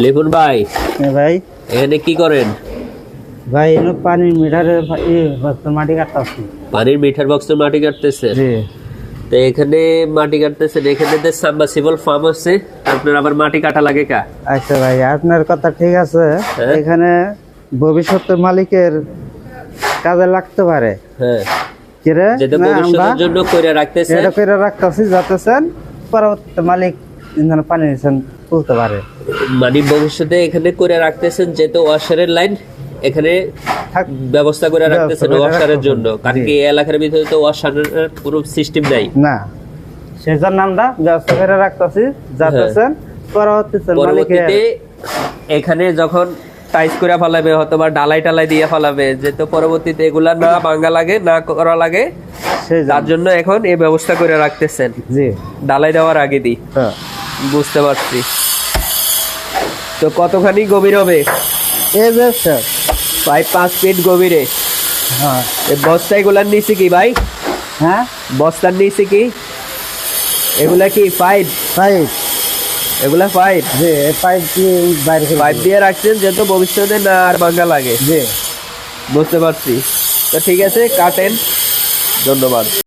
লিপুন ভাই, হ্যাঁ ভাই। এখানে কি করেন? ভাই এনে পানির মিটারের মাটি কাটতেছি। পানির মিটার বক্সের মাটি কাটতেছেন? জি। তো এখানে মাটি কাটতেছেন, এখানে যে সাবমার্সিবল ফার্ম আছে, আপনার আবার মাটি কাটা লাগে কা? আচ্ছা ভাই, আপনার কথা ঠিক আছে। হ্যাঁ। এখানে ভবিষ্যতের মালিকের কাজে লাগতে পারে। হ্যাঁ, কিরে যেটা না, আমরা ভবিষ্যতের জন্য কইরা রাখতেছেন। এটা করে রাখতেছি যাতেছেন পরবর্তী মালিক যেন পানি নিছেন তুলতে পারে। মানে ভবিষ্যতে এখানে করে রাখতেছেন, যেহেতু ওয়াশারের লাইন এখানে থাক। ব্যবস্থা করে রাখতেছেন ব্যবস্থা করে ওয়াশারের রাখতেছেন। জন্য, কারণ জি। কি এই এলাকার ভিতরে তো ওয়াশারের পুরো সিস্টেম নাই। না, সেজন্য আমরা ব্যবস্থা করে রাখতেছি যাতেছেন পরবর্তীতে মালিকের পরবর্তীতে এখানে যখন টাইস করে ফেলাবে, অথবা ডালাই টালাই দিয়ে ফেলাবে, যেহেতু পরবর্তীতে এগুলা না ভাঙা লাগে, না করা লাগে, সেই তার জন্য এখন এই ব্যবস্থা করে রাখতেছেন। জি। ডালাই দেওয়ার আগে দিই। হ্যাঁ। বুঝতে পারছি। তো কতখানি গভীর হবে? এই ব্যবসা 5 ফিট গভীরে। হ্যাঁ। এই বস্তাগুলার নিচে কি ভাই? হ্যাঁ বস্তার নিচে কি এগুলা কি পাইপ? পাইপ। এগুলা পাইপ? জি, এই পাইপ দিয়ে বাইরে করে পাইপ দিবো। দিয়ে রাখছেন যেহেতু ভবিষ্যতে না আর ভাঙা লাগে। জি। বুঝতে পারছি। তো ঠিক আছে, কাটেন। ধন্যবাদ।